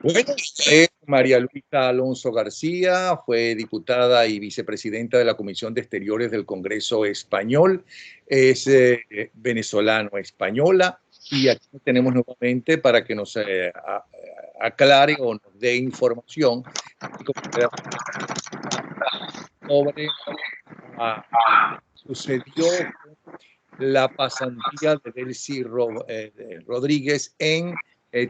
Bueno, es María Luisa Alonso García, fue diputada y vicepresidenta de la Comisión de Exteriores del Congreso Español, es venezolano-española y aquí tenemos nuevamente para que nos aclare o nos dé información sobre sucedió la pasantía de Delcy Rodríguez en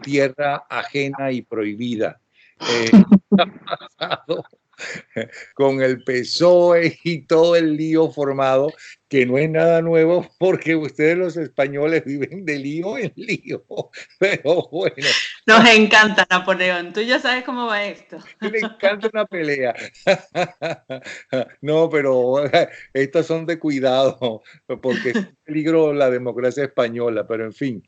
tierra ajena y prohibida. Ha pasado con el PSOE y todo el lío formado, que no es nada nuevo porque ustedes los españoles viven de lío en lío. Pero bueno. Nos encanta, Napoleón. Tú ya sabes cómo va esto. Me encanta una pelea. No, pero estas son de cuidado, porque es un peligro la democracia española, pero en fin.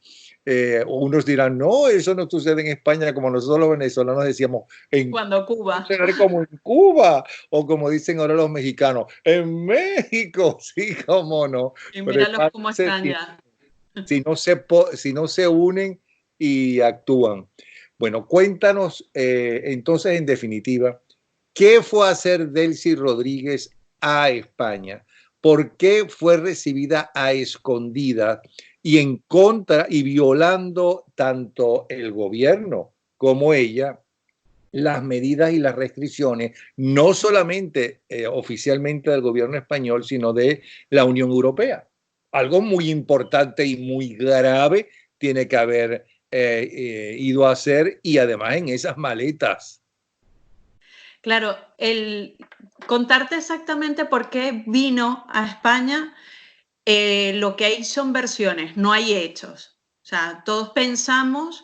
Unos dirán, no, eso no sucede en España, como nosotros los venezolanos decíamos, Cuando Cuba. como en Cuba, o como dicen ahora los mexicanos, en México, sí, cómo no. Y Pero míralos cómo están ya. si no se unen y actúan. Bueno, cuéntanos entonces, en definitiva, ¿qué fue a hacer Delcy Rodríguez a España? ¿Por qué fue recibida a escondidas y en contra y violando tanto el gobierno como ella las medidas y las restricciones, no solamente oficialmente del gobierno español, sino de la Unión Europea? Algo muy importante y muy grave tiene que haber ido a hacer, y además en esas maletas. Claro, el contarte exactamente por qué vino a España, lo que hay son versiones, no hay hechos. O sea, todos pensamos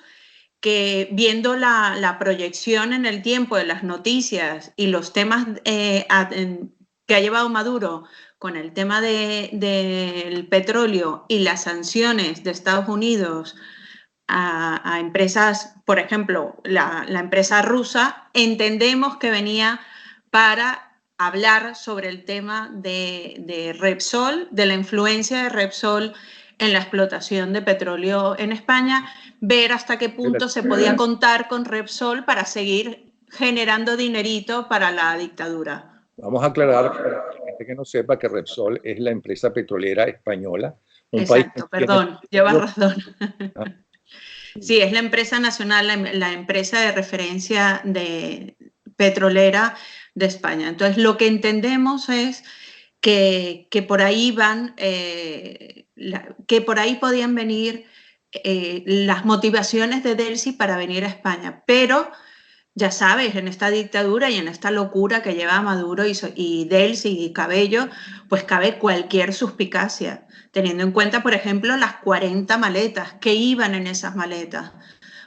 que viendo la proyección en el tiempo de las noticias y los temas que ha llevado Maduro con el tema del petróleo y las sanciones de Estados Unidos a empresas, por ejemplo, la empresa rusa, entendemos que venía para hablar sobre el tema de Repsol, de la influencia de Repsol en la explotación de petróleo en España, ver hasta qué punto se podía contar con Repsol para seguir generando dinerito para la dictadura. Vamos a aclarar para la gente que no sepa que Repsol es la empresa petrolera española, un país que Exacto, tiene perdón, llevas petróleo. razón. Sí, es la empresa nacional, la empresa de referencia de petrolera de España. Entonces, lo que entendemos es que por ahí van, que por ahí podían venir las motivaciones de Delcy para venir a España. Pero, ya sabes, en esta dictadura y en esta locura que lleva Maduro y Delcy y Cabello, pues cabe cualquier suspicacia, teniendo en cuenta, por ejemplo, las 40 maletas que iban en esas maletas.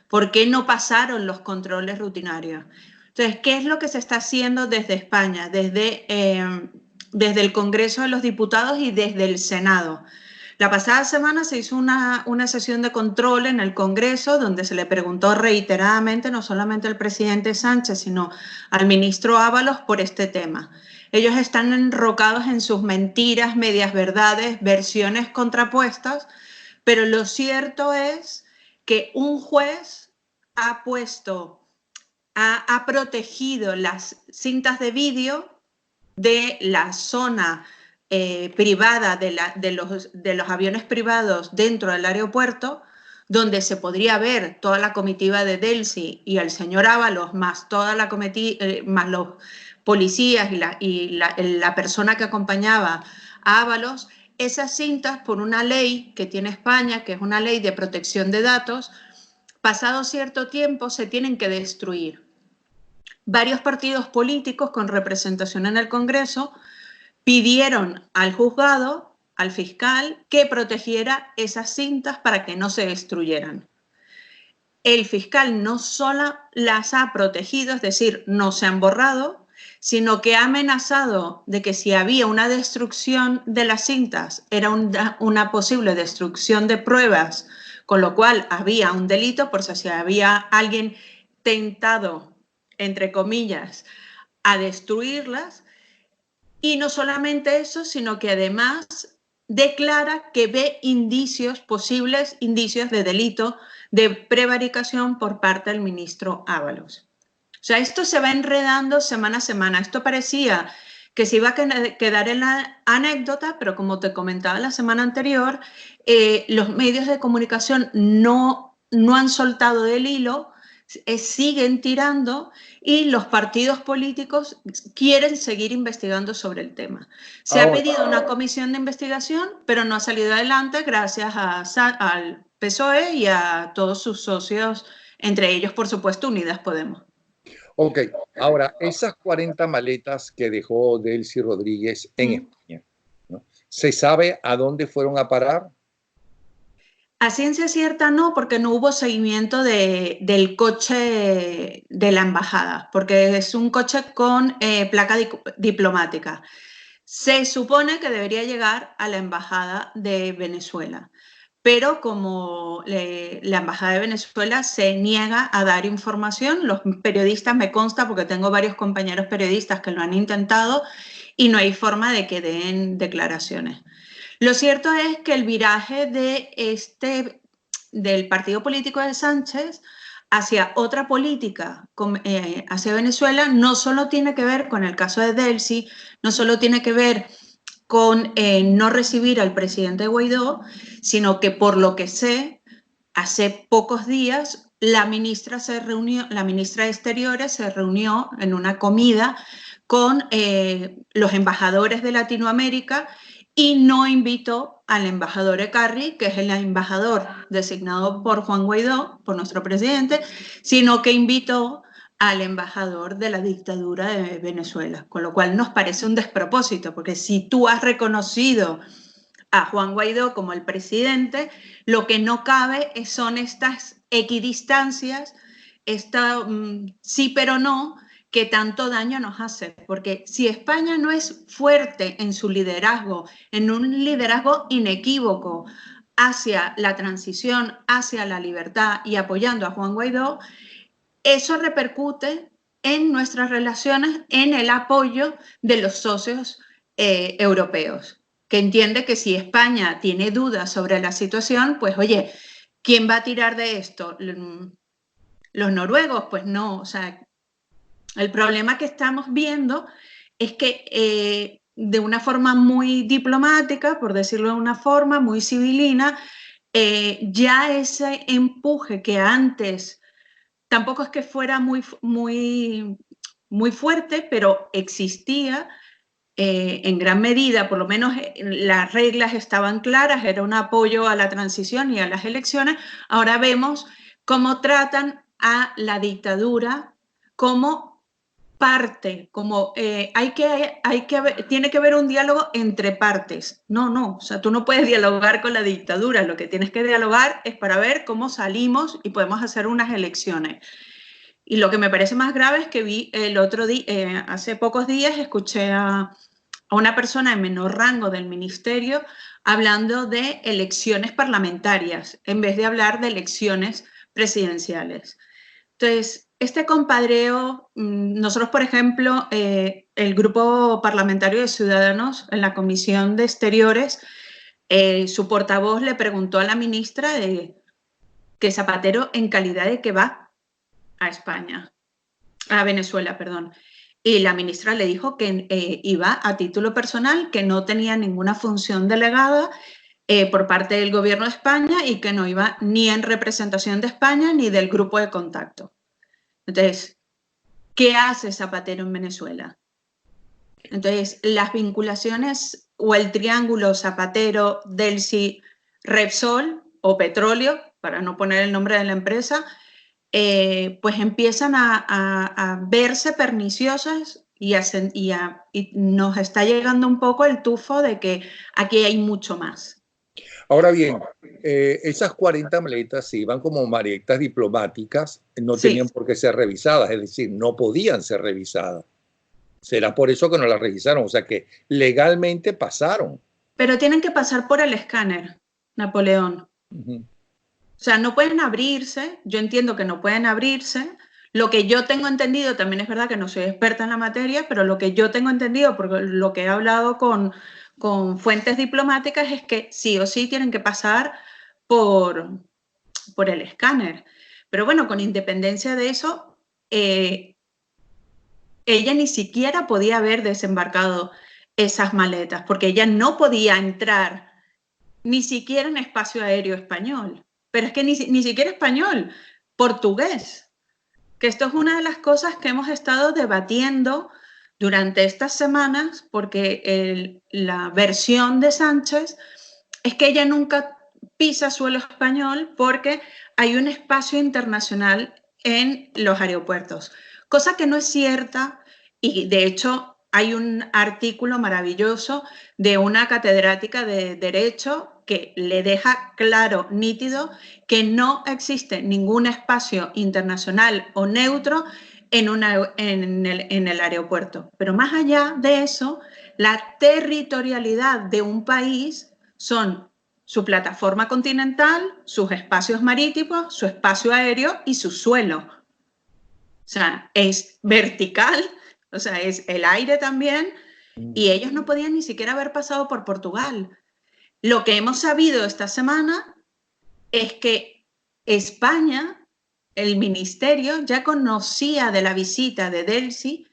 ¿Por qué no pasaron los controles rutinarios? Entonces, ¿qué es lo que se está haciendo desde España, desde el Congreso de los Diputados y desde el Senado? La pasada semana se hizo una sesión de control en el Congreso donde se le preguntó reiteradamente, no solamente al presidente Sánchez, sino al ministro Ábalos por este tema. Ellos están enrocados en sus mentiras, medias verdades, versiones contrapuestas, pero lo cierto es que un juez ha protegido las cintas de vídeo de la zona privada de los aviones privados dentro del aeropuerto, donde se podría ver toda la comitiva de Delcy y el señor Ábalos, más toda la más los policías y la persona que acompañaba a Ábalos. Esas cintas, por una ley que tiene España, que es una ley de protección de datos, pasado cierto tiempo se tienen que destruir. Varios partidos políticos con representación en el Congreso pidieron al juzgado, al fiscal, que protegiera esas cintas para que no se destruyeran. El fiscal no solo las ha protegido, es decir, no se han borrado, sino que ha amenazado de que si había una destrucción de las cintas, era una posible destrucción de pruebas, con lo cual había un delito por si había alguien tentado, entre comillas, a destruirlas. Y no solamente eso, sino que además declara que ve indicios, posibles indicios de delito de prevaricación por parte del ministro Ábalos. O sea, esto se va enredando semana a semana. Esto parecía que se iba a quedar en la anécdota, pero como te comentaba la semana anterior, los medios de comunicación no han soltado del hilo, siguen tirando y los partidos políticos quieren seguir investigando sobre el tema. Se ha pedido una comisión de investigación, pero no ha salido adelante gracias al PSOE y a todos sus socios, entre ellos, por supuesto, Unidas Podemos. Ok, ahora, esas 40 maletas que dejó Delcy Rodríguez en España, ¿no? ¿Se sabe a dónde fueron a parar? A ciencia cierta no, porque no hubo seguimiento del coche de la embajada, porque es un coche con placa diplomática. Se supone que debería llegar a la embajada de Venezuela, pero como la embajada de Venezuela se niega a dar información, los periodistas, me consta porque tengo varios compañeros periodistas que lo han intentado y no hay forma de que den declaraciones. Lo cierto es que el viraje del partido político de Sánchez hacia otra política, hacia Venezuela, no solo tiene que ver con el caso de Delcy, no solo tiene que ver con no recibir al presidente Guaidó, sino que por lo que sé, hace pocos días la ministra de Exteriores se reunió en una comida con los embajadores de Latinoamérica y no invitó al embajador Ecarri, que es el embajador designado por Juan Guaidó, por nuestro presidente, sino que invitó al embajador de la dictadura de Venezuela, con lo cual nos parece un despropósito, porque si tú has reconocido a Juan Guaidó como el presidente, lo que no cabe son estas equidistancias, sí pero no, que tanto daño nos hace, porque si España no es fuerte en su liderazgo, en un liderazgo inequívoco hacia la transición, hacia la libertad y apoyando a Juan Guaidó, eso repercute en nuestras relaciones, en el apoyo de los socios europeos, que entiende que si España tiene dudas sobre la situación, pues oye, ¿quién va a tirar de esto? ¿Los noruegos? Pues no, o sea, el problema que estamos viendo es que de una forma muy diplomática, por decirlo de una forma, muy civilina, ya ese empuje que antes tampoco es que fuera muy fuerte, pero existía en gran medida, por lo menos las reglas estaban claras, era un apoyo a la transición y a las elecciones. Ahora vemos cómo tratan a la dictadura como parte, como tiene que haber un diálogo entre partes. No, o sea, tú no puedes dialogar con la dictadura, lo que tienes que dialogar es para ver cómo salimos y podemos hacer unas elecciones. Y lo que me parece más grave es que vi el otro día, hace pocos días, escuché a una persona de menor rango del ministerio hablando de elecciones parlamentarias en vez de hablar de elecciones presidenciales. Entonces, este compadreo, nosotros, por ejemplo, el grupo parlamentario de Ciudadanos en la Comisión de Exteriores, su portavoz le preguntó a la ministra que Zapatero en calidad de que va a España, a Venezuela, perdón. Y la ministra le dijo que iba a título personal, que no tenía ninguna función delegada por parte del gobierno de España y que no iba ni en representación de España ni del grupo de contacto. Entonces, ¿qué hace Zapatero en Venezuela? Entonces, las vinculaciones o el triángulo Zapatero, Delcy, Repsol o Petróleo, para no poner el nombre de la empresa, pues empiezan a verse perniciosas y nos está llegando un poco el tufo de que aquí hay mucho más. Ahora bien, esas 40 maletas se iban como maletas diplomáticas, no tenían por qué ser revisadas, es decir, no podían ser revisadas. Será por eso que no las revisaron, o sea que legalmente pasaron. Pero tienen que pasar por el escáner, Napoleón. O sea, no pueden abrirse, yo entiendo que no pueden abrirse. Lo que yo tengo entendido, también es verdad que no soy experta en la materia, pero lo que yo tengo entendido, porque lo que he hablado con con fuentes diplomáticas es que sí o sí tienen que pasar por el escáner. Pero bueno, con independencia de eso, ella ni siquiera podía haber desembarcado esas maletas, porque ella no podía entrar ni siquiera en espacio aéreo español. Pero es que ni siquiera español, portugués. Que esto es una de las cosas que hemos estado debatiendo durante estas semanas, porque la versión de Sánchez es que ella nunca pisa suelo español porque hay un espacio internacional en los aeropuertos, cosa que no es cierta, y de hecho hay un artículo maravilloso de una catedrática de Derecho que le deja claro, nítido, que no existe ningún espacio internacional o neutro en el aeropuerto. Pero más allá de eso, la territorialidad de un país son su plataforma continental, sus espacios marítimos, su espacio aéreo y su suelo. O sea, es vertical, o sea, es el aire también, y ellos no podían ni siquiera haber pasado por Portugal. Lo que hemos sabido esta semana es que España, el ministerio, ya conocía de la visita de Delcy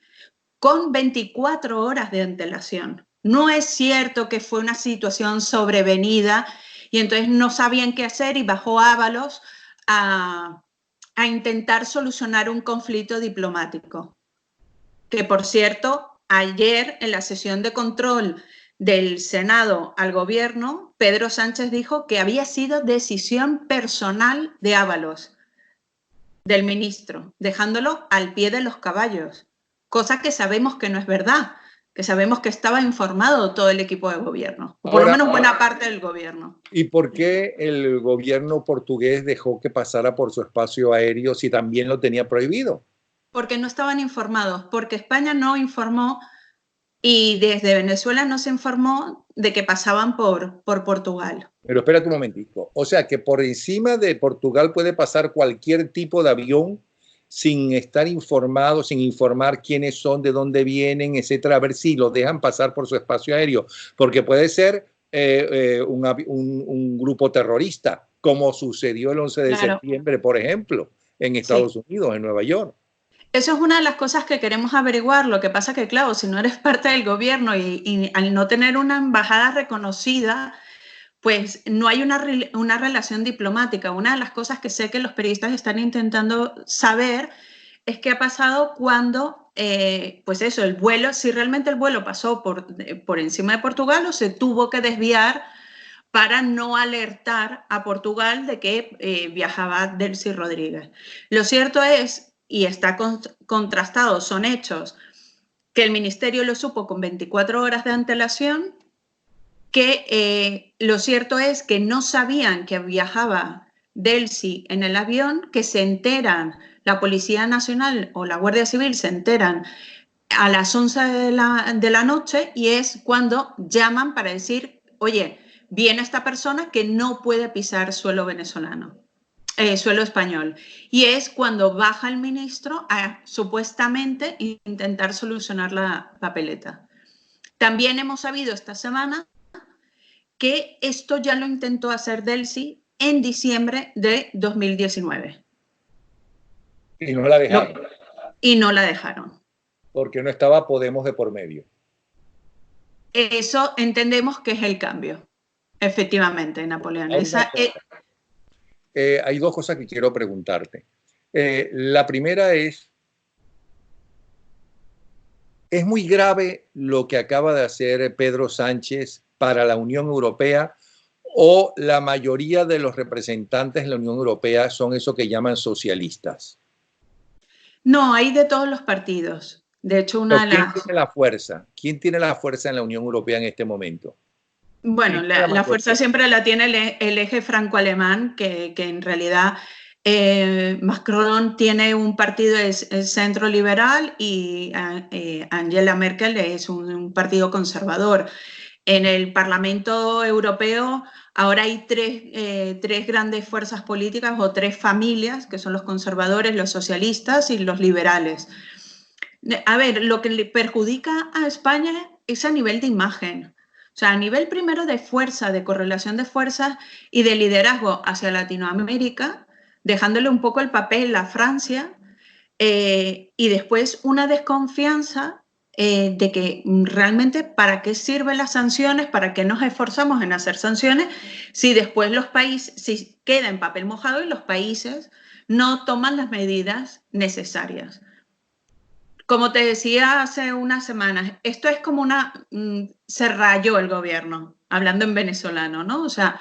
con 24 horas de antelación. No es cierto que fue una situación sobrevenida y entonces no sabían qué hacer y bajó Ábalos a intentar solucionar un conflicto diplomático. Que, por cierto, ayer en la sesión de control del Senado al gobierno, Pedro Sánchez dijo que había sido decisión personal de Ábalos, del ministro, dejándolo al pie de los caballos, cosa que sabemos que no es verdad, que sabemos que estaba informado todo el equipo de gobierno, o por lo menos buena parte del gobierno. ¿Y por qué el gobierno portugués dejó que pasara por su espacio aéreo si también lo tenía prohibido? Porque no estaban informados, porque España no informó y desde Venezuela no se informó de que pasaban por Portugal. Pero espérate un momentico. O sea que por encima de Portugal puede pasar cualquier tipo de avión sin estar informado, sin informar quiénes son, de dónde vienen, etcétera, a ver si los dejan pasar por su espacio aéreo. Porque puede ser un grupo terrorista, como sucedió el 11 de septiembre, por ejemplo, en Estados Unidos, en Nueva York. Eso es una de las cosas que queremos averiguar. Lo que pasa que, claro, si no eres parte del gobierno y al no tener una embajada reconocida, pues no hay una relación diplomática. Una de las cosas que sé que los periodistas están intentando saber es qué ha pasado cuando, pues eso, el vuelo, si realmente el vuelo pasó por encima de Portugal o se tuvo que desviar para no alertar a Portugal de que viajaba Delcy Rodríguez. Lo cierto es, y está contrastado, son hechos, que el ministerio lo supo con 24 horas de antelación, que lo cierto es que no sabían que viajaba Delcy en el avión, que se enteran, la Policía Nacional o la Guardia Civil se enteran a las 11 de la noche y es cuando llaman para decir, oye, viene esta persona que no puede pisar suelo venezolano. Suelo español. Y es cuando baja el ministro a supuestamente intentar solucionar la papeleta. También hemos sabido esta semana que esto ya lo intentó hacer Delcy en diciembre de 2019. Y no la dejaron. Y no la dejaron. Porque no estaba Podemos de por medio. Eso entendemos que es el cambio. Efectivamente, Napoleón. Hay dos cosas que quiero preguntarte. La primera es muy grave lo que acaba de hacer Pedro Sánchez para la Unión Europea, o la mayoría de los representantes de la Unión Europea son eso que llaman socialistas. No, hay de todos los partidos. De hecho, ¿Quién tiene la fuerza? ¿Quién tiene la fuerza en la Unión Europea en este momento? Bueno, la fuerza siempre la tiene el eje franco-alemán, que en realidad Macron tiene un partido es centro liberal y Angela Merkel es un partido conservador. En el Parlamento Europeo ahora hay tres grandes fuerzas políticas o tres familias, que son los conservadores, los socialistas y los liberales. A ver, lo que le perjudica a España es a nivel de imagen. O sea, a nivel primero de fuerza, de correlación de fuerzas y de liderazgo hacia Latinoamérica, dejándole un poco el papel a Francia, y después una desconfianza de que realmente para qué sirven las sanciones, para qué nos esforzamos en hacer sanciones, si después los países, si queda en papel mojado y los países no toman las medidas necesarias. Como te decía hace unas semanas, esto es como se rayó el gobierno, hablando en venezolano, ¿no? O sea,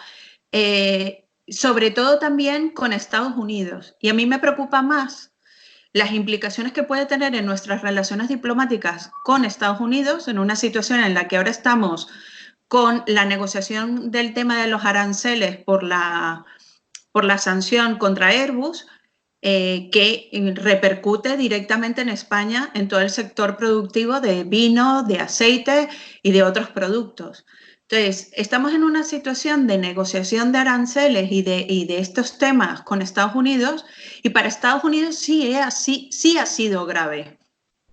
sobre todo también con Estados Unidos. Y a mí me preocupa más las implicaciones que puede tener en nuestras relaciones diplomáticas con Estados Unidos, en una situación en la que ahora estamos con la negociación del tema de los aranceles por la sanción contra Airbus, que repercute directamente en España en todo el sector productivo de vino, de aceite y de otros productos. Entonces, estamos en una situación de negociación de aranceles y de estos temas con Estados Unidos, y para Estados Unidos sí ha sido grave,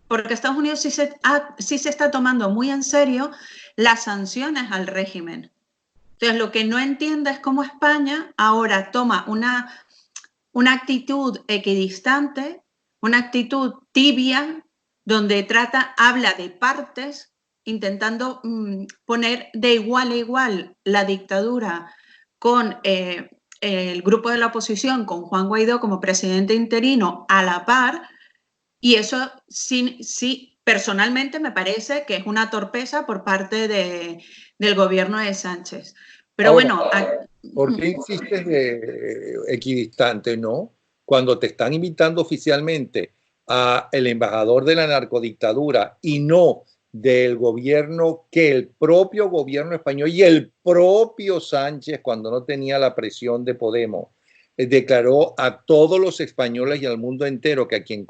porque Estados Unidos sí se está tomando muy en serio las sanciones al régimen. Entonces, lo que no entiende es cómo España ahora toma una actitud equidistante, una actitud tibia, donde habla de partes, intentando poner de igual a igual la dictadura con el grupo de la oposición, con Juan Guaidó como presidente interino a la par, y eso sí personalmente me parece que es una torpeza por parte del gobierno de Sánchez. Pero Ahora, bueno, ¿por qué insistes de equidistante, no? Cuando te están invitando oficialmente a el embajador de la narcodictadura y no del gobierno, que el propio gobierno español y el propio Sánchez, cuando no tenía la presión de Podemos, declaró a todos los españoles y al mundo entero que a quien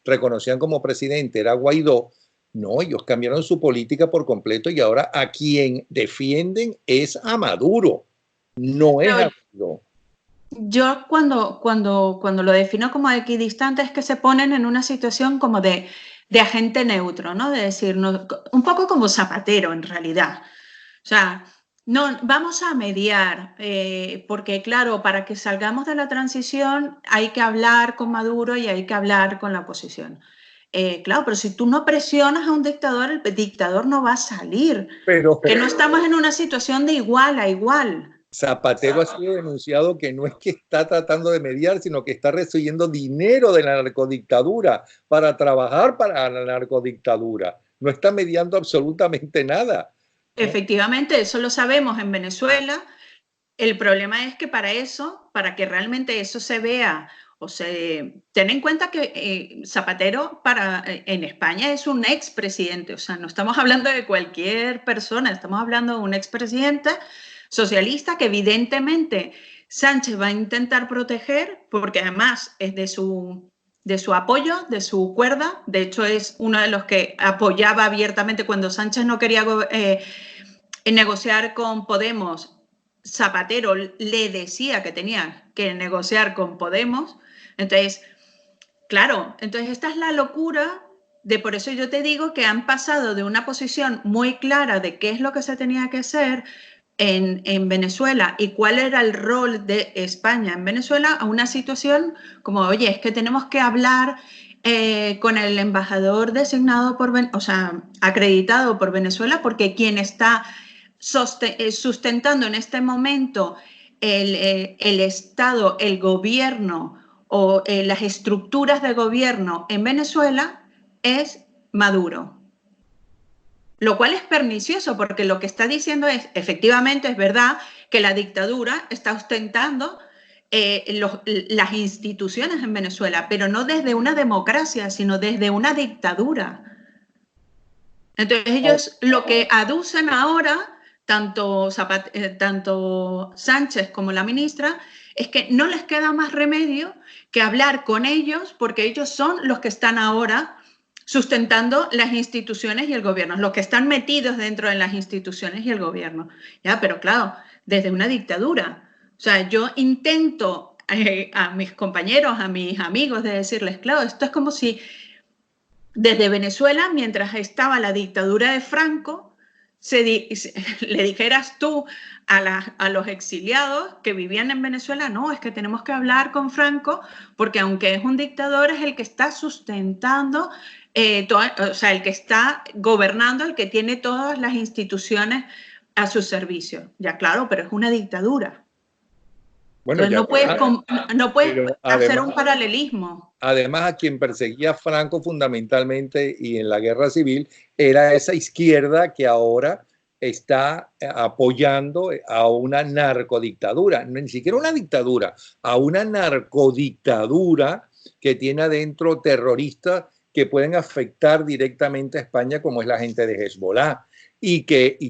reconocían como presidente era Guaidó. No, ellos cambiaron su política por completo y ahora a quien defienden es a Maduro, no es a Guaidó. Yo cuando lo defino como equidistante es que se ponen en una situación como de agente neutro, ¿no? De decir, un poco como Zapatero en realidad. O sea, no, vamos a mediar, porque claro, para que salgamos de la transición hay que hablar con Maduro y hay que hablar con la oposición. Claro, pero si tú no presionas a un dictador, el dictador no va a salir. Pero Que no estamos en una situación de igual a igual. Zapatero ha sido denunciado que no es que está tratando de mediar, sino que está recibiendo dinero de la narcodictadura para trabajar para la narcodictadura. No está mediando absolutamente nada, ¿no? Efectivamente, eso lo sabemos en Venezuela. El problema es que para eso, para que realmente eso se vea o se... Ten en cuenta que Zapatero en España es un expresidente, o sea, no estamos hablando de cualquier persona, estamos hablando de un expresidente socialista que evidentemente Sánchez va a intentar proteger, porque además es de su apoyo, de su cuerda. De hecho, es uno de los que apoyaba abiertamente cuando Sánchez no quería negociar con Podemos. Zapatero le decía que tenía que negociar con Podemos. Entonces, claro, entonces esta es la locura por eso yo te digo que han pasado de una posición muy clara de qué es lo que se tenía que hacer en Venezuela y cuál era el rol de España en Venezuela a una situación como, oye, es que tenemos que hablar con el embajador designado acreditado por Venezuela, porque quien está sustentando en este momento el Estado, el gobierno o las estructuras de gobierno en Venezuela es Maduro. Lo cual es pernicioso, porque lo que está diciendo es, efectivamente, es verdad que la dictadura está ostentando las instituciones en Venezuela, pero no desde una democracia, sino desde una dictadura. Entonces ellos lo que aducen ahora, tanto Sánchez como la ministra, es que no les queda más remedio que hablar con ellos, porque ellos son los que están ahora sustentando las instituciones y el gobierno, los que están metidos dentro de las instituciones y el gobierno. Ya, pero claro, desde una dictadura. O sea, yo intento a mis compañeros, a mis amigos, de decirles, claro, esto es como si desde Venezuela, mientras estaba la dictadura de Franco, le dijeras tú a los exiliados que vivían en Venezuela, no, es que tenemos que hablar con Franco porque aunque es un dictador es el que está sustentando, o sea, el que está gobernando, el que tiene todas las instituciones a su servicio. Ya claro, pero es una dictadura. Bueno, entonces no puedes hacer un además, paralelismo. Además, a quien perseguía Franco fundamentalmente y en la guerra civil era esa izquierda que ahora está apoyando a una narcodictadura, ni siquiera una dictadura, a una narcodictadura que tiene adentro terroristas que pueden afectar directamente a España, como es la gente de Hezbollah, y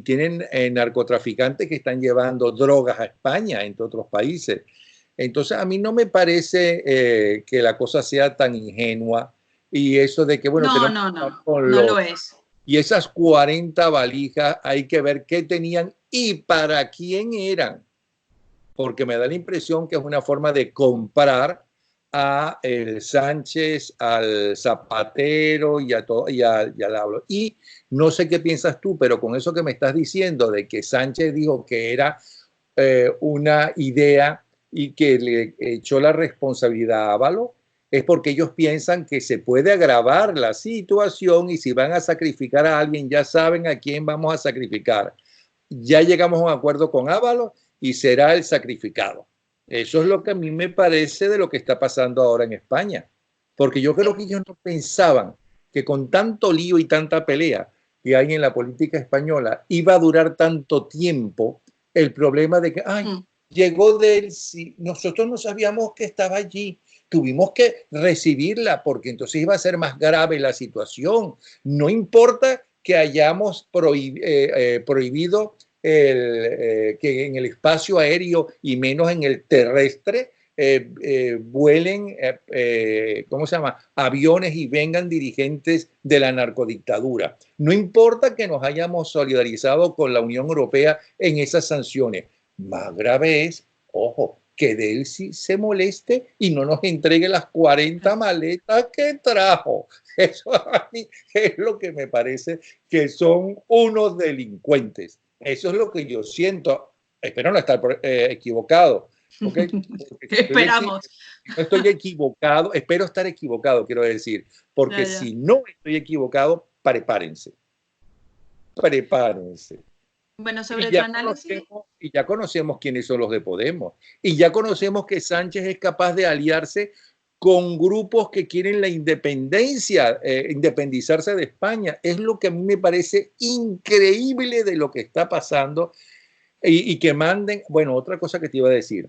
tienen narcotraficantes que están llevando drogas a España, entre otros países. Entonces, a mí no me parece que la cosa sea tan ingenua y eso de que, bueno, no lo es. Y esas 40 valijas hay que ver qué tenían y para quién eran, porque me da la impresión que es una forma de comprar a el Sánchez, al Zapatero y al Hablo. Y no sé qué piensas tú, pero con eso que me estás diciendo de que Sánchez dijo que era una idea y que le echó la responsabilidad a Ábalos, es porque ellos piensan que se puede agravar la situación y si van a sacrificar a alguien ya saben a quién vamos a sacrificar. Ya llegamos a un acuerdo con Ábalos y será el sacrificado. Eso es lo que a mí me parece de lo que está pasando ahora en España, porque yo creo que ellos no pensaban que con tanto lío y tanta pelea que hay en la política española iba a durar tanto tiempo el problema de que, llegó Delcy, nosotros no sabíamos que estaba allí, tuvimos que recibirla porque entonces iba a ser más grave la situación. No importa que hayamos prohibido que en el espacio aéreo y menos en el terrestre vuelen, ¿cómo se llama?, aviones y vengan dirigentes de la narcodictadura. No importa que nos hayamos solidarizado con la Unión Europea en esas sanciones. Más grave es, ojo, que Delcy se moleste y no nos entregue las 40 maletas que trajo. Eso a mí es lo que me parece que son unos delincuentes. Eso es lo que yo siento. Espero no estar equivocado. ¿Okay? Esperamos. No estoy equivocado, espero estar equivocado, quiero decir, porque si no estoy equivocado, prepárense. Prepárense. Bueno, sobre tu análisis. Y ya conocemos quiénes son los de Podemos. Y ya conocemos que Sánchez es capaz de aliarse con grupos que quieren la independencia, independizarse de España. Es lo que a mí me parece increíble de lo que está pasando y que manden. Bueno, otra cosa que te iba a decir.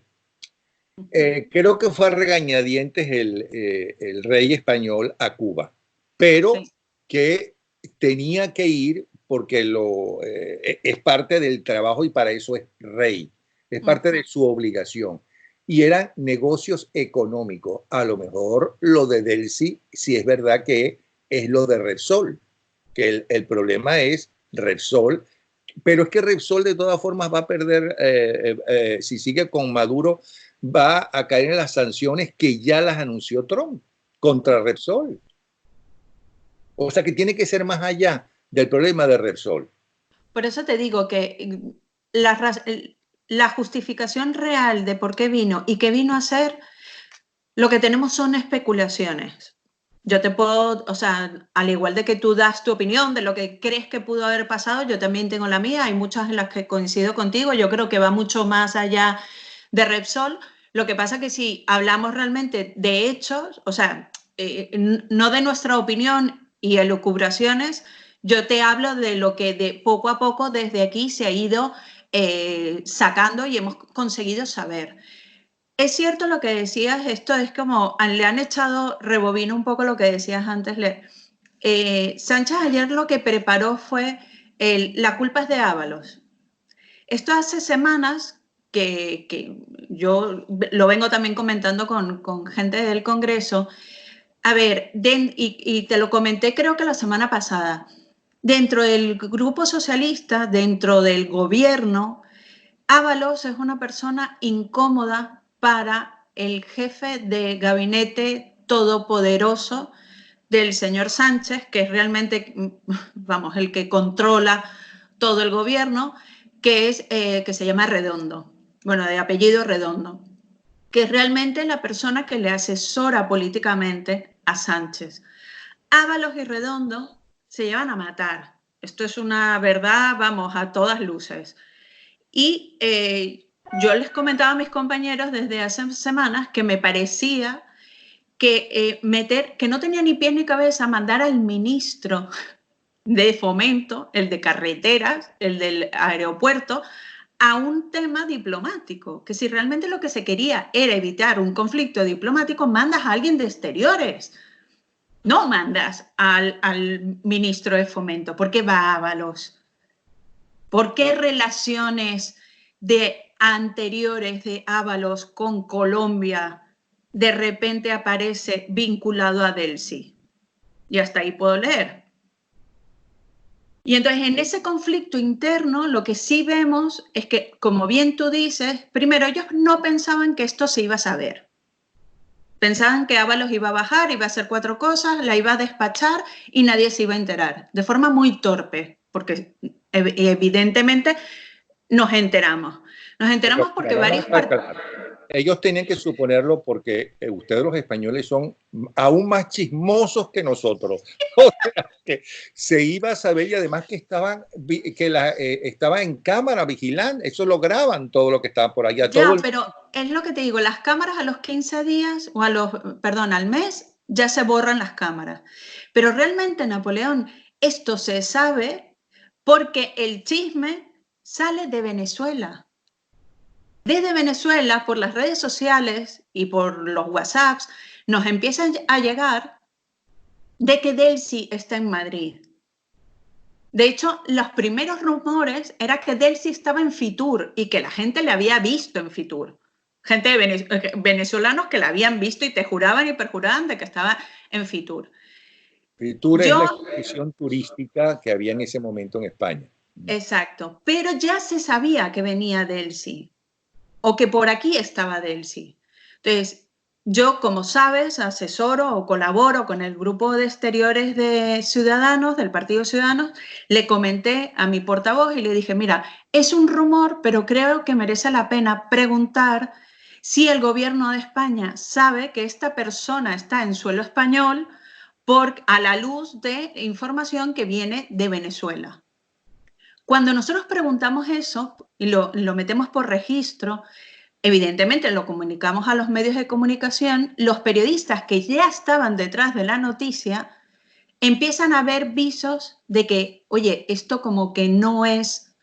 Creo que fue a regañadientes el rey español a Cuba, pero sí, que tenía que ir porque es parte del trabajo y para eso es rey, es parte de su obligación. Y eran negocios económicos. A lo mejor lo de Delcy, sí es verdad que es lo de Repsol, que el problema es Repsol, pero es que Repsol de todas formas va a perder, si sigue con Maduro, va a caer en las sanciones que ya las anunció Trump contra Repsol. O sea que tiene que ser más allá del problema de Repsol. Por eso te digo que la justificación real de por qué vino y qué vino a hacer, lo que tenemos son especulaciones. Yo te puedo, o sea, al igual de que tú das tu opinión de lo que crees que pudo haber pasado, yo también tengo la mía. Hay muchas en las que coincido contigo. Yo creo que va mucho más allá de Repsol. Lo que pasa es que si hablamos realmente de hechos, o sea, no de nuestra opinión y elucubraciones, yo te hablo de lo que de poco a poco desde aquí se ha ido sacando y hemos conseguido saber. Es cierto lo que decías, esto es como, le han echado, rebobino un poco lo que decías antes, Sánchez ayer lo que preparó fue la culpa es de Ábalos. Esto hace semanas que yo lo vengo también comentando con gente del Congreso. A ver, y te lo comenté creo que la semana pasada, dentro del grupo socialista, dentro del gobierno, Ábalos es una persona incómoda para el jefe de gabinete todopoderoso del señor Sánchez, que es realmente, vamos, el que controla todo el gobierno, que se llama Redondo, bueno, de apellido Redondo, que es realmente la persona que le asesora políticamente a Sánchez. Ábalos y Redondo se llevan a matar. Esto es una verdad, vamos, a todas luces. Y yo les comentaba a mis compañeros desde hace semanas que me parecía que que no tenía ni pies ni cabeza mandar al ministro de Fomento, el de carreteras, el del aeropuerto, a un tema diplomático, que si realmente lo que se quería era evitar un conflicto diplomático, mandas a alguien de exteriores, no mandas al ministro de Fomento. ¿Por qué va a Ábalos? ¿Por qué relaciones anteriores de Ábalos con Colombia de repente aparece vinculado a Delcy? Y hasta ahí puedo leer. Y entonces en ese conflicto interno lo que sí vemos es que, como bien tú dices, primero ellos no pensaban que esto se iba a saber. Pensaban que Ábalos iba a bajar, iba a hacer 4 cosas, la iba a despachar y nadie se iba a enterar. De forma muy torpe, porque evidentemente nos enteramos. Nos enteramos porque varios partidos... Ellos tenían que suponerlo porque ustedes los españoles son aún más chismosos que nosotros. O sea, que se iba a saber y además que estaba en cámara vigilando, eso lo graban todo lo que estaba por allá. Ya, todo pero es lo que te digo, las cámaras a los 15 días o al mes ya se borran las cámaras. Pero realmente, Napoleón, esto se sabe porque el chisme sale de Venezuela. Desde Venezuela, por las redes sociales y por los WhatsApps, nos empiezan a llegar de que Delcy está en Madrid. De hecho, los primeros rumores era que Delcy estaba en Fitur y que la gente le había visto en Fitur. Gente de venezolanos que la habían visto y te juraban y perjuraban de que estaba en Fitur. Fitur es la exposición turística que había en ese momento en España. Exacto, pero ya se sabía que venía Delcy o que por aquí estaba Delcy. Entonces, yo, como sabes, asesoro o colaboro con el grupo de exteriores de Ciudadanos, del Partido Ciudadanos. Le comenté a mi portavoz y le dije, mira, es un rumor, pero creo que merece la pena preguntar si el gobierno de España sabe que esta persona está en suelo español a la luz de información que viene de Venezuela. Cuando nosotros preguntamos eso y lo metemos por registro, evidentemente lo comunicamos a los medios de comunicación, los periodistas que ya estaban detrás de la noticia empiezan a ver visos de que, oye, esto como que no es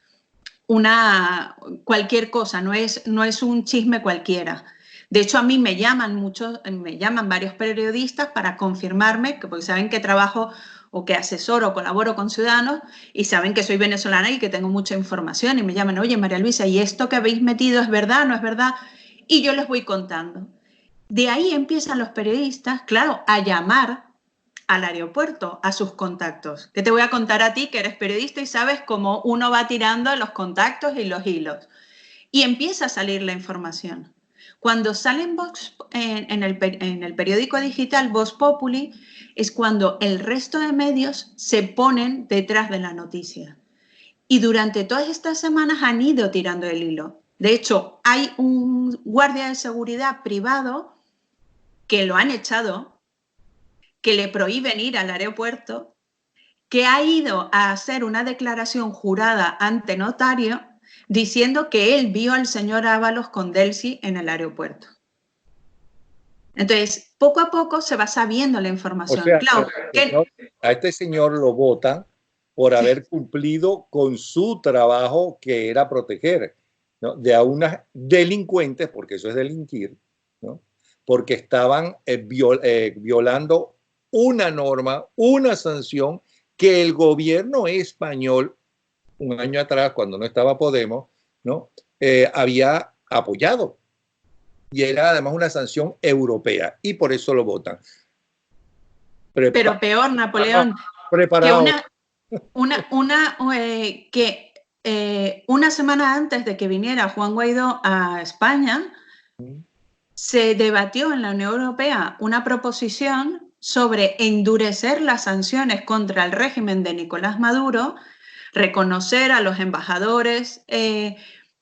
cualquier cosa, no es un chisme cualquiera. De hecho, a mí me llaman varios periodistas para confirmarme, porque saben que trabajo o que asesoro o colaboro con Ciudadanos y saben que soy venezolana y que tengo mucha información y me llaman, oye, María Luisa, ¿y esto que habéis metido es verdad, no es verdad? Y yo les voy contando. De ahí empiezan los periodistas, claro, a llamar al aeropuerto, a sus contactos. Que te voy a contar a ti, que eres periodista y sabes cómo uno va tirando los contactos y los hilos. Y empieza a salir la información. Cuando sale en el periódico digital Vox Populi, es cuando el resto de medios se ponen detrás de la noticia. Y durante todas estas semanas han ido tirando el hilo. De hecho, hay un guardia de seguridad privado que lo han echado, que le prohíben ir al aeropuerto, que ha ido a hacer una declaración jurada ante notario diciendo que él vio al señor Ábalos con Delcy en el aeropuerto. Entonces, poco a poco se va sabiendo la información. O sea, claro, a este señor lo votan por haber cumplido con su trabajo, que era proteger, ¿no?, de a unas delincuentes, porque eso es delinquir, ¿no?, porque estaban violando una norma, una sanción que el gobierno español, un año atrás, cuando no estaba Podemos, ¿no?, había apoyado. Y era además una sanción europea, y por eso lo votan. Pero peor, Napoleón, preparado. Que una semana antes de que viniera Juan Guaidó a España, se debatió en la Unión Europea una proposición sobre endurecer las sanciones contra el régimen de Nicolás Maduro reconocer a los embajadores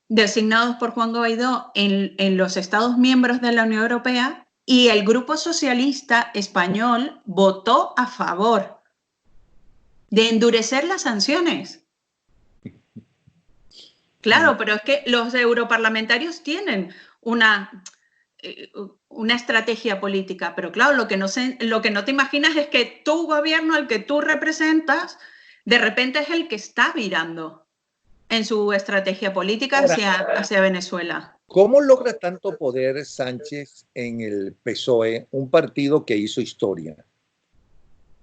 designados por Juan Guaidó en los Estados miembros de la Unión Europea, y el Grupo Socialista Español votó a favor de endurecer las sanciones. Claro, pero es que los europarlamentarios tienen una estrategia política, pero claro, lo que no te imaginas es que tu gobierno, el que tú representas, de repente es el que está virando en su estrategia política hacia Venezuela. ¿Cómo logra tanto poder Sánchez en el PSOE, un partido que hizo historia?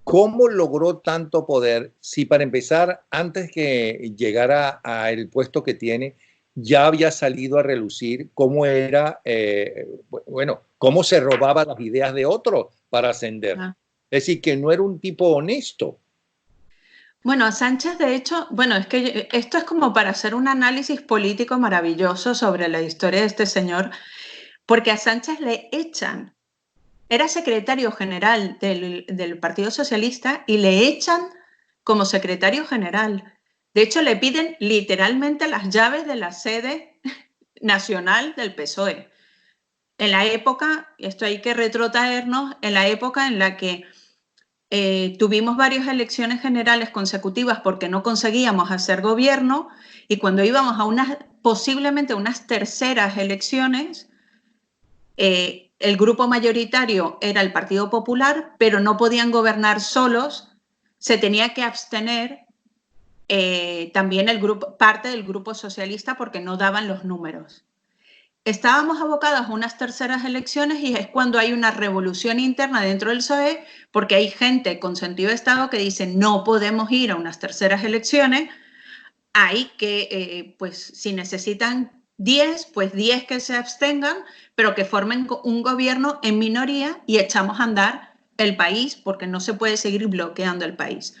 ¿Cómo logró tanto poder si, para empezar, antes que llegara al puesto que tiene, ya había salido a relucir cómo era, cómo se robaba las ideas de otros para ascender? Es decir, que no era un tipo honesto. Bueno, a Sánchez, de hecho, es que esto es como para hacer un análisis político maravilloso sobre la historia de este señor, porque a Sánchez le echan. Era secretario general del Partido Socialista y le echan como secretario general. De hecho, le piden literalmente las llaves de la sede nacional del PSOE. En la época, esto hay que retrotraernos, en la época en la que tuvimos varias elecciones generales consecutivas porque no conseguíamos hacer gobierno, y cuando íbamos a posiblemente unas terceras elecciones, el grupo mayoritario era el Partido Popular, pero no podían gobernar solos, se tenía que abstener también parte del Grupo Socialista porque no daban los números. Estábamos abocados a unas terceras elecciones y es cuando hay una revolución interna dentro del PSOE, porque hay gente con sentido de Estado que dice no podemos ir a unas terceras elecciones, hay que, pues si necesitan 10, pues 10 que se abstengan, pero que formen un gobierno en minoría y echamos a andar el país, porque no se puede seguir bloqueando el país.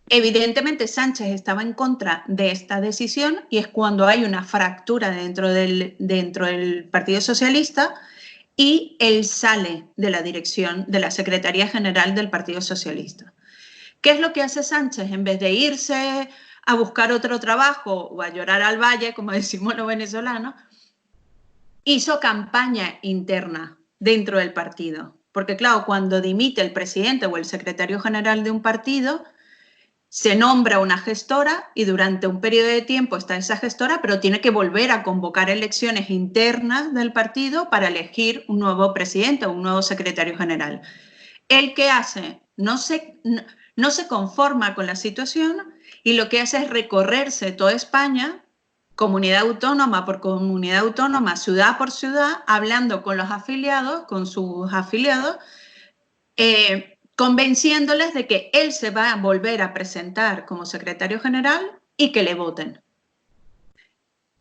Evidentemente Sánchez estaba en contra de esta decisión y es cuando hay una fractura dentro del Partido Socialista y él sale de la dirección de la Secretaría General del Partido Socialista. ¿Qué es lo que hace Sánchez? En vez de irse a buscar otro trabajo o a llorar al valle, como decimos los venezolanos, hizo campaña interna dentro del partido. Porque claro, cuando dimite el presidente o el secretario general de un partido, se nombra una gestora y durante un periodo de tiempo está esa gestora, pero tiene que volver a convocar elecciones internas del partido para elegir un nuevo presidente o un nuevo secretario general. ¿El qué hace? No se conforma con la situación y lo que hace es recorrerse toda España, comunidad autónoma por comunidad autónoma, ciudad por ciudad, hablando con los afiliados, con sus afiliados, convenciéndoles de que él se va a volver a presentar como secretario general y que le voten.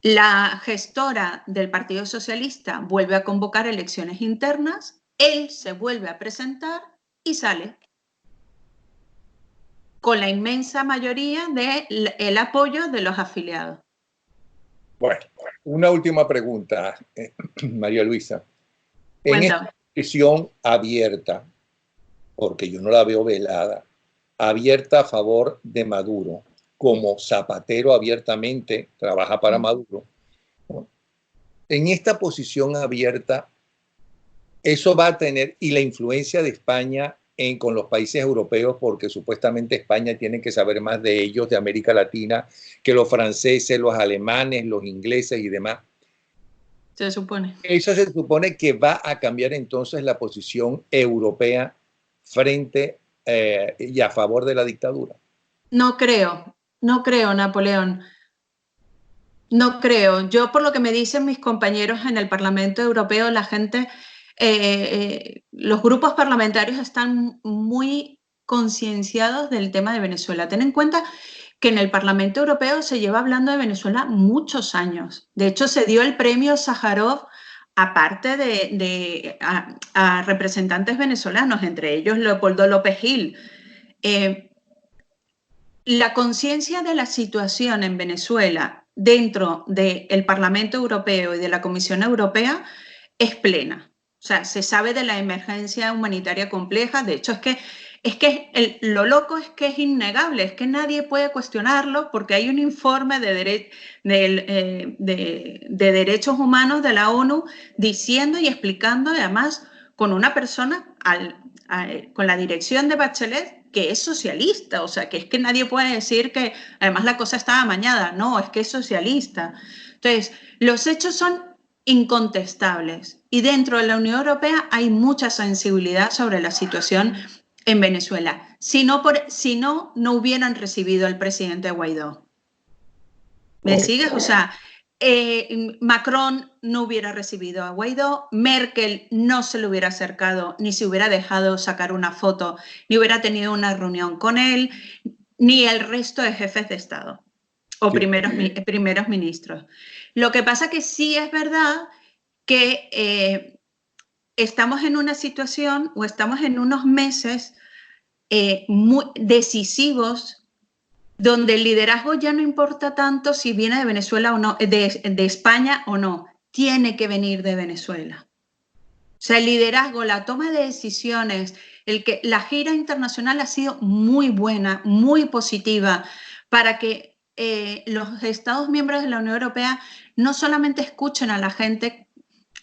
La gestora del Partido Socialista vuelve a convocar elecciones internas, él se vuelve a presentar y sale con la inmensa mayoría del apoyo de los afiliados. Bueno, una última pregunta, María Luisa. En esta sesión abierta, porque yo no la veo velada, abierta a favor de Maduro, como Zapatero abiertamente trabaja para Maduro, en esta posición abierta, eso va a tener, y la influencia de España con los países europeos, porque supuestamente España tiene que saber más de ellos, de América Latina, que los franceses, los alemanes, los ingleses y demás. Se supone. Eso se supone que va a cambiar entonces la posición europea frente y a favor de la dictadura. No creo, Napoleón. No creo. Yo, por lo que me dicen mis compañeros en el Parlamento Europeo, la gente, los grupos parlamentarios están muy concienciados del tema de Venezuela. Ten en cuenta que en el Parlamento Europeo se lleva hablando de Venezuela muchos años. De hecho, se dio el premio Sájarov aparte a representantes venezolanos, entre ellos Leopoldo López Gil. La conciencia de la situación en Venezuela dentro del Parlamento Europeo y de la Comisión Europea es plena. O sea, se sabe de la emergencia humanitaria compleja. De hecho, es que Es que lo loco es que es innegable, es que nadie puede cuestionarlo porque hay un informe de derechos humanos de la ONU diciendo y explicando, además, con una persona, con la dirección de Bachelet, que es socialista, o sea, que es que nadie puede decir que además la cosa estaba amañada, no, es que es socialista. Entonces, los hechos son incontestables y dentro de la Unión Europea hay mucha sensibilidad sobre la situación en Venezuela. Si no, no hubieran recibido al presidente Guaidó. ¿Me sigues? O sea, Macron no hubiera recibido a Guaidó, Merkel no se le hubiera acercado, ni se hubiera dejado sacar una foto, ni hubiera tenido una reunión con él, ni el resto de jefes de Estado o primeros ministros. Lo que pasa que sí es verdad que estamos en una situación o estamos en unos meses muy decisivos donde el liderazgo ya no importa tanto si viene de Venezuela o no, de España o no, tiene que venir de Venezuela. O sea, el liderazgo, la toma de decisiones, la gira internacional ha sido muy buena, muy positiva para que los Estados miembros de la Unión Europea no solamente escuchen a la gente,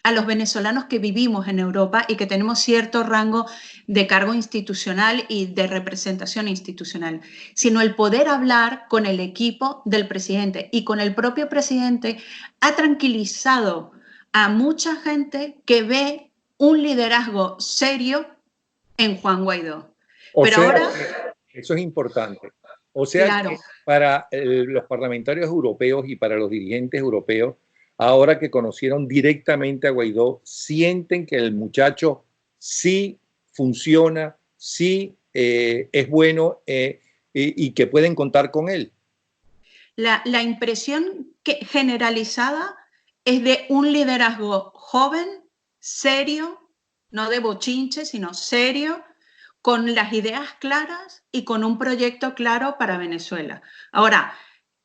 a los venezolanos que vivimos en Europa y que tenemos cierto rango de cargo institucional y de representación institucional, sino el poder hablar con el equipo del presidente y con el propio presidente ha tranquilizado a mucha gente que ve un liderazgo serio en Juan Guaidó. Pero ahora, eso es importante. O sea, claro, que para los parlamentarios europeos y para los dirigentes europeos, ahora que conocieron directamente a Guaidó, sienten que el muchacho sí funciona, sí es bueno y que pueden contar con él. La impresión generalizada es de un liderazgo joven, serio, no de bochinche, sino serio, con las ideas claras y con un proyecto claro para Venezuela. Ahora,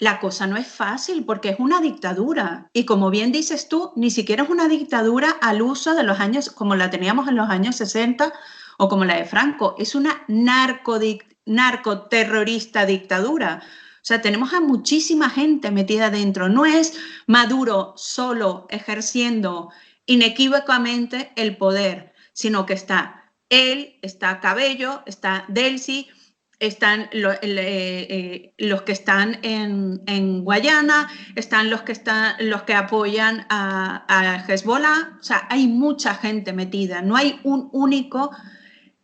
la cosa no es fácil porque es una dictadura y como bien dices tú, ni siquiera es una dictadura al uso de los años como la teníamos en los años 60 o como la de Franco, es una narcoterrorista dictadura. O sea, tenemos a muchísima gente metida dentro. No es Maduro solo ejerciendo inequívocamente el poder, sino que está él, está Cabello, está Delcy, están los que están en Guayana, están los que apoyan a Hezbollah. O sea, hay mucha gente metida. No hay un único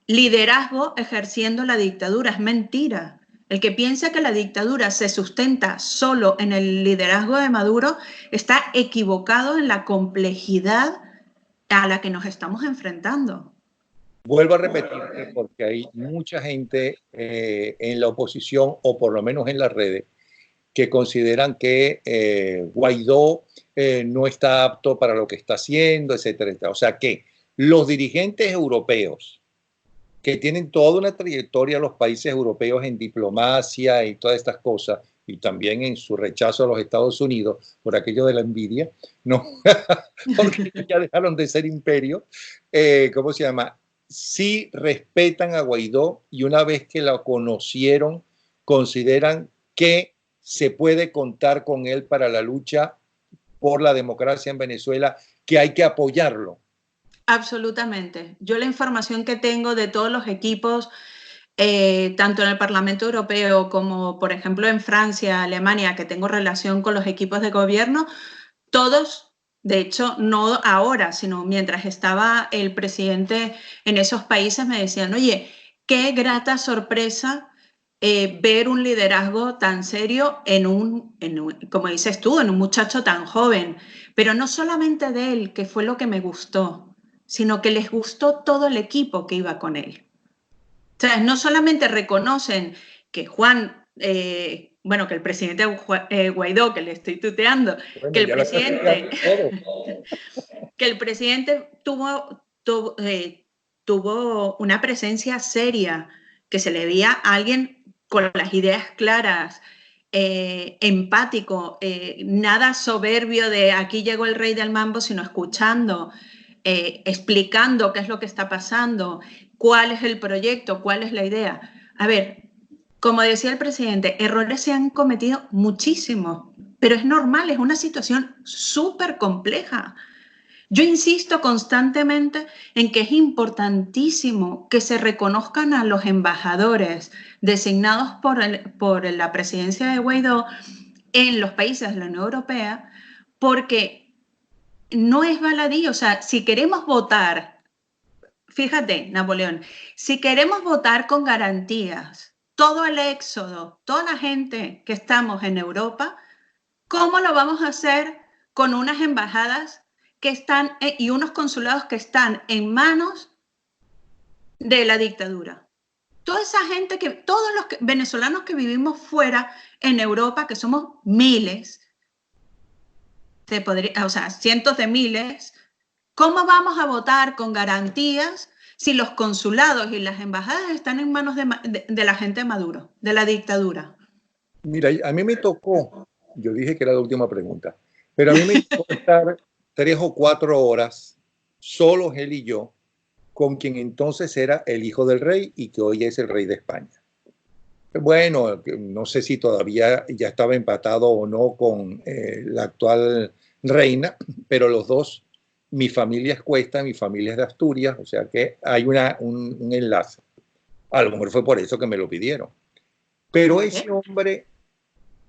liderazgo ejerciendo la dictadura. Es mentira. El que piensa que la dictadura se sustenta solo en el liderazgo de Maduro está equivocado en la complejidad a la que nos estamos enfrentando. Vuelvo a repetirte porque hay mucha gente en la oposición, o por lo menos en las redes, que consideran que Guaidó no está apto para lo que está haciendo, etcétera, etcétera. O sea que los dirigentes europeos que tienen toda una trayectoria en los países europeos en diplomacia y todas estas cosas, y también en su rechazo a los Estados Unidos por aquello de la envidia, no, porque ya dejaron de ser imperio, ¿cómo se llama? Sí respetan a Guaidó y una vez que lo conocieron, consideran que se puede contar con él para la lucha por la democracia en Venezuela, que hay que apoyarlo. Absolutamente. Yo la información que tengo de todos los equipos, tanto en el Parlamento Europeo como, por ejemplo, en Francia, Alemania, que tengo relación con los equipos de gobierno, todos, de hecho, no ahora, sino mientras estaba el presidente en esos países, me decían, oye, qué grata sorpresa ver un liderazgo tan serio como dices tú, en un muchacho tan joven, pero no solamente de él, que fue lo que me gustó, sino que les gustó todo el equipo que iba con él. O sea, no solamente reconocen que Juan, bueno, que el presidente Guaidó, que le estoy tuteando, bueno, que el presidente tuvo una presencia seria, que se le veía a alguien con las ideas claras, empático, nada soberbio de aquí llegó el rey del mambo, sino escuchando. explicando qué es lo que está pasando, cuál es el proyecto, cuál es la idea. A ver, como decía el presidente, errores se han cometido muchísimos, pero es normal, es una situación súper compleja. Yo insisto constantemente en que es importantísimo que se reconozcan a los embajadores designados por la presidencia de Guaidó en los países de la Unión Europea, porque no es baladí. O sea, si queremos votar, fíjate, Napoleón, si queremos votar con garantías, todo el éxodo, toda la gente que estamos en Europa, ¿cómo lo vamos a hacer con unas embajadas que están y unos consulados que están en manos de la dictadura? Toda esa gente, todos los venezolanos que vivimos fuera en Europa, que somos miles, o sea, cientos de miles, ¿cómo vamos a votar con garantías si los consulados y las embajadas están en manos de la gente de Maduro, de la dictadura? Mira, a mí me tocó, yo dije que era la última pregunta, pero a mí me tocó estar 3 o 4 horas, solos él y yo, con quien entonces era el hijo del rey y que hoy es el rey de España. Bueno, no sé si todavía ya estaba empatado o no con la actual reina, pero los dos, mi familia es Cuesta, mi familia es de Asturias, o sea que hay un enlace. A lo mejor fue por eso que me lo pidieron. Pero ese hombre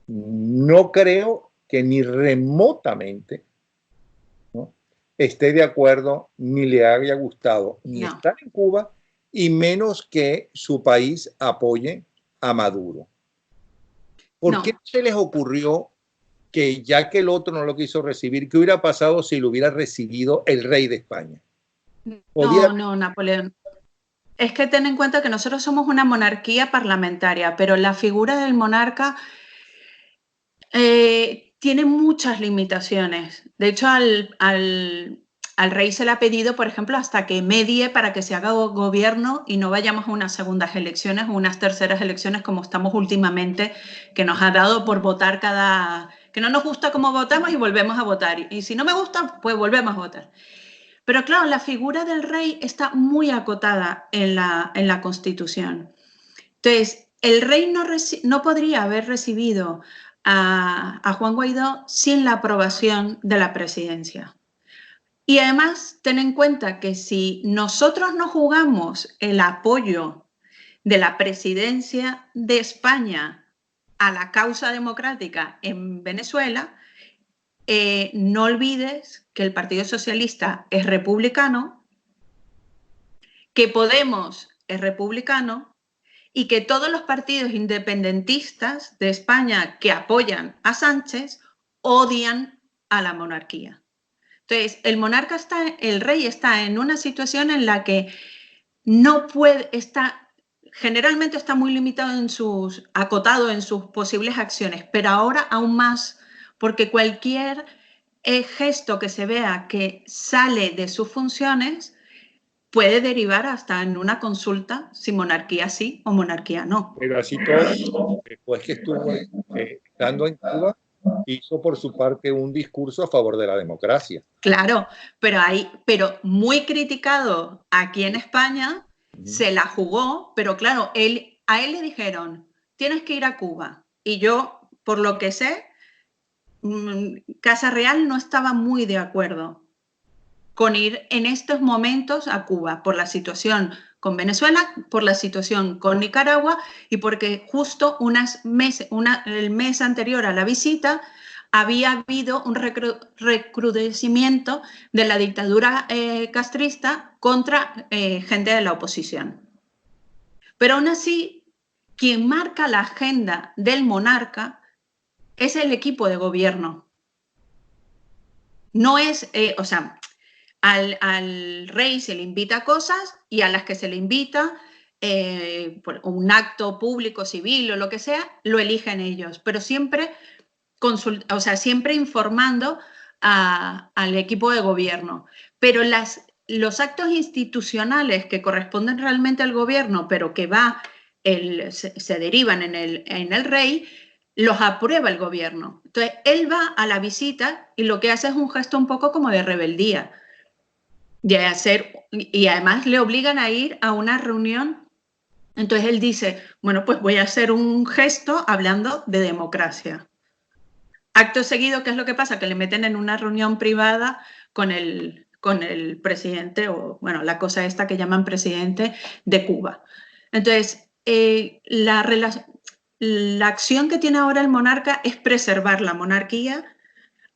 no creo que ni remotamente, ¿no?, esté de acuerdo, ni le haya gustado ni estar en Cuba, y menos que su país apoye a Maduro. ¿Por qué se les ocurrió que, ya que el otro no lo quiso recibir, qué hubiera pasado si lo hubiera recibido el rey de España? No, Napoleón. Es que ten en cuenta que nosotros somos una monarquía parlamentaria, pero la figura del monarca tiene muchas limitaciones. De hecho, al rey se le ha pedido, por ejemplo, hasta que medie para que se haga gobierno y no vayamos a unas segundas elecciones o unas terceras elecciones como estamos últimamente, que nos ha dado por votar que no nos gusta cómo votamos y volvemos a votar. Y si no me gusta, pues volvemos a votar. Pero claro, la figura del rey está muy acotada en la Constitución. Entonces, el rey no podría haber recibido a Juan Guaidó sin la aprobación de la presidencia. Y además, ten en cuenta que si nosotros no jugamos el apoyo de la presidencia de España a la causa democrática en Venezuela, no olvides que el Partido Socialista es republicano, que Podemos es republicano y que todos los partidos independentistas de España que apoyan a Sánchez odian a la monarquía. Entonces, el rey está en una situación en la que no puede, generalmente está muy limitado acotado en sus posibles acciones, pero ahora aún más, porque cualquier gesto que se vea que sale de sus funciones puede derivar hasta en una consulta si monarquía sí o monarquía no. Pero así todo, después que estuvo estando en Cuba, hizo por su parte un discurso a favor de la democracia. Claro, pero muy criticado aquí en España, se la jugó, pero claro, a él le dijeron, tienes que ir a Cuba. Y yo, por lo que sé, Casa Real no estaba muy de acuerdo con ir en estos momentos a Cuba, por la situación con Venezuela, por la situación con Nicaragua y porque justo el mes anterior a la visita había habido un recrudecimiento de la dictadura castrista contra gente de la oposición. Pero aún así, quien marca la agenda del monarca es el equipo de gobierno. No es, o sea, al rey se le invita a cosas y a las que se le invita, por un acto público, civil o lo que sea, lo eligen ellos, pero siempre, siempre informando al equipo de gobierno. Pero los actos institucionales que corresponden realmente al gobierno, pero que se derivan en el rey, los aprueba el gobierno. Entonces, él va a la visita y lo que hace es un gesto un poco como de rebeldía. y además le obligan a ir a una reunión. Entonces él dice, bueno, pues voy a hacer un gesto hablando de democracia. Acto seguido, ¿qué es lo que pasa? Que le meten en una reunión privada con el presidente, o bueno, la cosa esta que llaman presidente de Cuba. Entonces, la acción que tiene ahora el monarca es preservar la monarquía,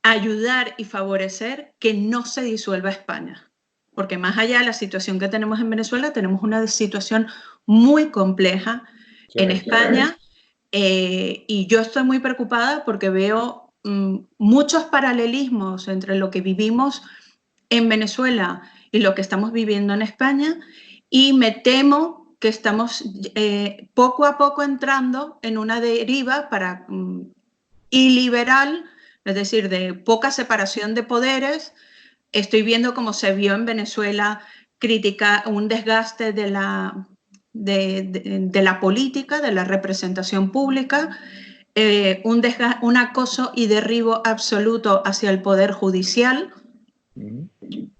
ayudar y favorecer que no se disuelva España. Porque más allá de la situación que tenemos en Venezuela, tenemos una situación muy compleja en España, y yo estoy muy preocupada porque veo muchos paralelismos entre lo que vivimos en Venezuela y lo que estamos viviendo en España, y me temo que estamos poco a poco entrando en una deriva iliberal, es decir, de poca separación de poderes. Estoy viendo cómo se vio en Venezuela un desgaste de la política, de la representación pública, un acoso y derribo absoluto hacia el poder judicial,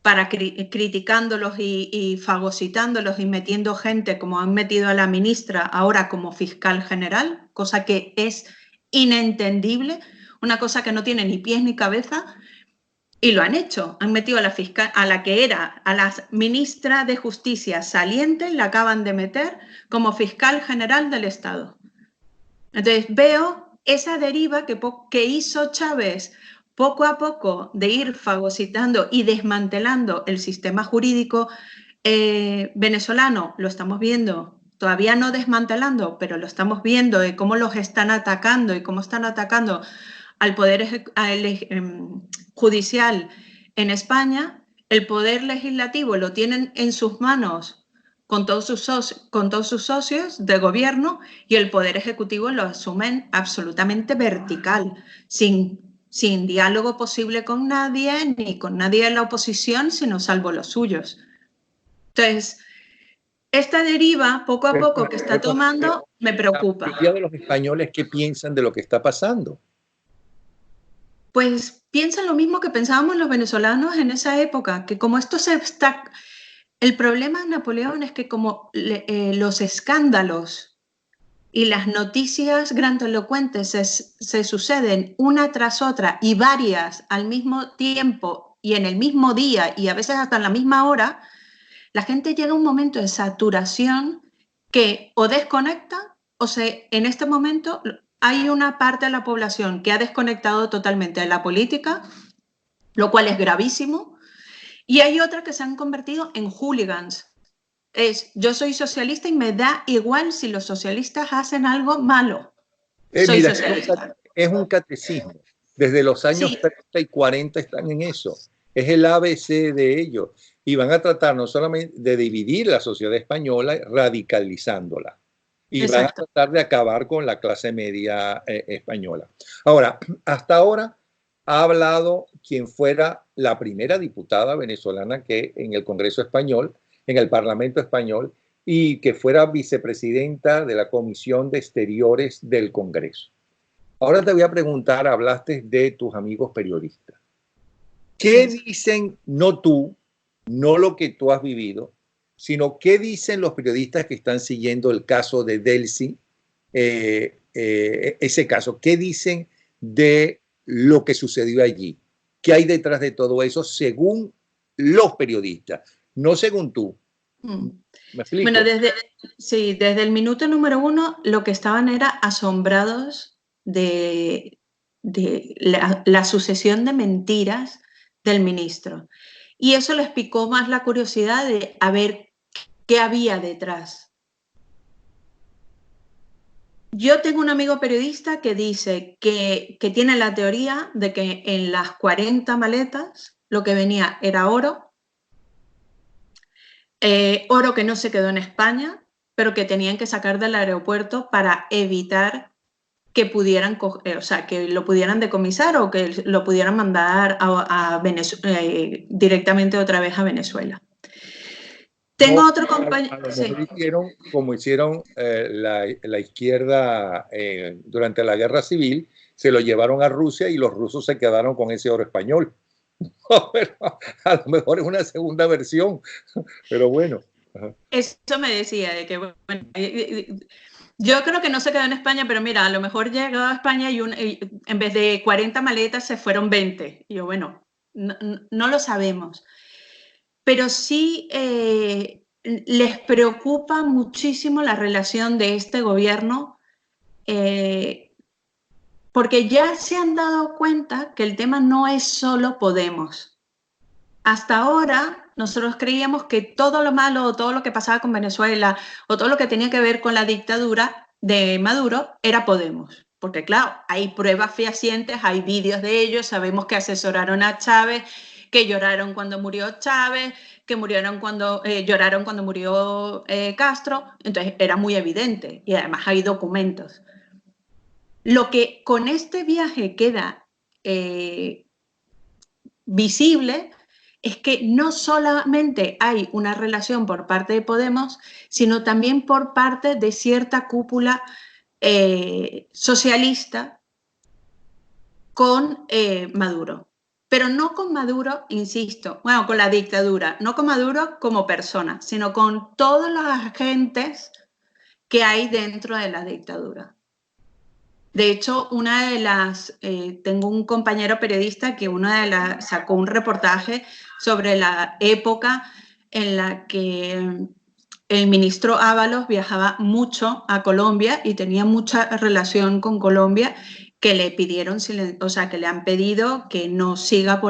para criticándolos y fagocitándolos y metiendo gente, como han metido a la ministra ahora como fiscal general, cosa que es inentendible, una cosa que no tiene ni pies ni cabeza. Y lo han hecho, han metido a la fiscal, a la ministra de Justicia saliente, la acaban de meter como fiscal general del Estado. Entonces veo esa deriva que hizo Chávez poco a poco, de ir fagocitando y desmantelando el sistema jurídico venezolano. Lo estamos viendo, todavía no desmantelando, pero lo estamos viendo de cómo los están atacando y cómo están atacando al poder judicial en España. El poder legislativo lo tienen en sus manos con todos sus socios de gobierno, y el poder ejecutivo lo asumen absolutamente vertical, sin diálogo posible con nadie, ni con nadie de la oposición, sino salvo los suyos. Entonces, esta deriva, poco a poco, que está tomando, me preocupa. La mayoría de los españoles, ¿qué piensan de lo que está pasando? Pues piensan lo mismo que pensábamos los venezolanos en esa época, que como esto se está... El problema de Napoleón es que como los escándalos y las noticias grandilocuentes se suceden una tras otra, y varias al mismo tiempo y en el mismo día y a veces hasta en la misma hora, la gente llega a un momento de saturación que o desconecta, en este momento hay una parte de la población que ha desconectado totalmente de la política, lo cual es gravísimo, y hay otras que se han convertido en hooligans. Yo soy socialista y me da igual si los socialistas hacen algo malo. Soy Mira, socialista. Es un catecismo. Desde los años 30 y 40 están en eso. Es el ABC de ellos. Y van a tratar no solamente de dividir la sociedad española, radicalizándola. Y Exacto. Van a tratar de acabar con la clase media española. Ahora, hasta ahora ha hablado quien fuera la primera diputada venezolana que en el Congreso español, en el Parlamento español, y que fuera vicepresidenta de la Comisión de Exteriores del Congreso. Ahora te voy a preguntar, hablaste de tus amigos periodistas. ¿Qué dicen, no tú, no lo que tú has vivido, sino qué dicen los periodistas que están siguiendo el caso de Delcy, ese caso? ¿Qué dicen de lo que sucedió allí? ¿Qué hay detrás de todo eso según los periodistas? No según tú. ¿Me explico? Bueno, desde el minuto número 1 lo que estaban era asombrados de la sucesión de mentiras del ministro. Y eso les picó más la curiosidad de a ver qué había detrás. Yo tengo un amigo periodista que dice que tiene la teoría de que en las 40 maletas lo que venía era oro, oro que no se quedó en España, pero que tenían que sacar del aeropuerto para evitar que pudieran, que lo pudieran decomisar o que lo pudieran mandar directamente otra vez a Venezuela. Tengo otro compañero. Hicieron como hicieron la izquierda durante la guerra civil, se lo llevaron a Rusia y los rusos se quedaron con ese oro español. Pero a lo mejor es una segunda versión, pero bueno. Ajá. Eso me decía, de que, bueno, yo creo que no se quedó en España, pero mira, a lo mejor llegó a España y en vez de 40 maletas se fueron 20. Y yo, bueno, no lo sabemos. Pero sí les preocupa muchísimo la relación de este gobierno, porque ya se han dado cuenta que el tema no es solo Podemos. Hasta ahora nosotros creíamos que todo lo malo o todo lo que pasaba con Venezuela o todo lo que tenía que ver con la dictadura de Maduro era Podemos. Porque claro, hay pruebas fehacientes, hay vídeos de ellos, sabemos que asesoraron a Chávez, que lloraron cuando murió Chávez, que lloraron cuando murió Castro, entonces era muy evidente y además hay documentos. Lo que con este viaje queda visible es que no solamente hay una relación por parte de Podemos, sino también por parte de cierta cúpula socialista con Maduro. Pero no con Maduro, insisto, bueno, con la dictadura, no con Maduro como persona, sino con todos los agentes que hay dentro de la dictadura. De hecho, tengo un compañero periodista que sacó un reportaje sobre la época en la que el ministro Ábalos viajaba mucho a Colombia y tenía mucha relación con Colombia, que le pidieron, o sea, que le han pedido que no siga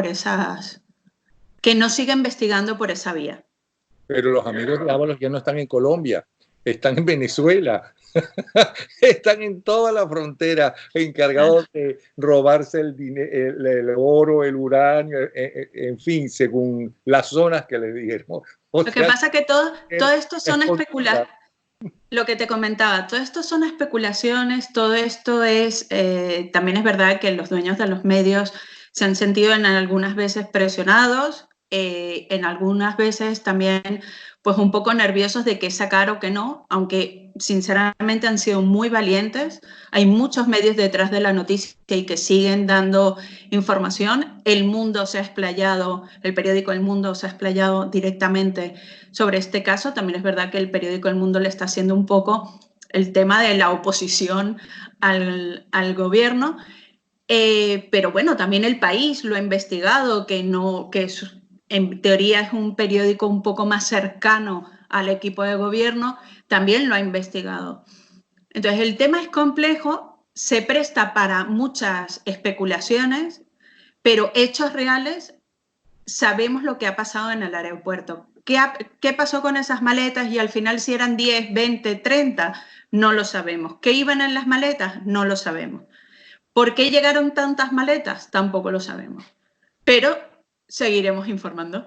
que no siga investigando por esa vía. Pero los amigos de Ábalos ya no están en Colombia, están en Venezuela. Están en toda la frontera encargados de robarse el oro, el uranio, en fin, según las zonas que les dijeron. Lo que pasa es que todo esto son especulaciones. Lo que te comentaba, todo esto son especulaciones, todo esto es, también es verdad que los dueños de los medios se han sentido en algunas veces presionados, en algunas veces también pues un poco nerviosos de qué sacar o qué no, aunque sinceramente han sido muy valientes. Hay muchos medios detrás de la noticia y que siguen dando información. El Mundo se ha explayado, el periódico El Mundo se ha explayado directamente sobre este caso. También es verdad que el periódico El Mundo le está haciendo un poco el tema de la oposición al gobierno. Pero bueno, también El País lo ha investigado, en teoría es un periódico un poco más cercano al equipo de gobierno, también lo ha investigado. Entonces, el tema es complejo, se presta para muchas especulaciones, pero hechos reales, sabemos lo que ha pasado en el aeropuerto. ¿Qué pasó con esas maletas? Y al final, si eran 10, 20, 30, no lo sabemos. ¿Qué iban en las maletas? No lo sabemos. ¿Por qué llegaron tantas maletas? Tampoco lo sabemos. Pero seguiremos informando.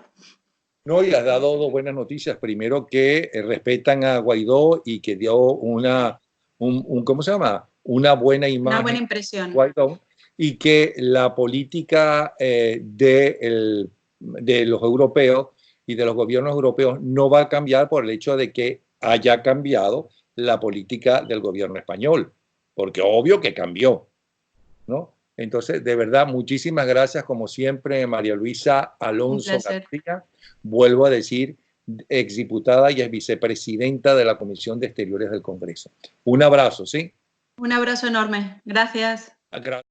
No, y has dado dos buenas noticias. Primero, que respetan a Guaidó y que dio ¿cómo se llama? Una buena imagen. Una buena impresión. Guaidó, y que la política de los europeos y de los gobiernos europeos no va a cambiar por el hecho de que haya cambiado la política del gobierno español, porque obvio que cambió, ¿no? Entonces, de verdad, muchísimas gracias, como siempre, María Luisa Alonso García. Vuelvo a decir, exdiputada y es vicepresidenta de la Comisión de Exteriores del Congreso. Un abrazo, ¿sí? Un abrazo enorme. Gracias. Gracias.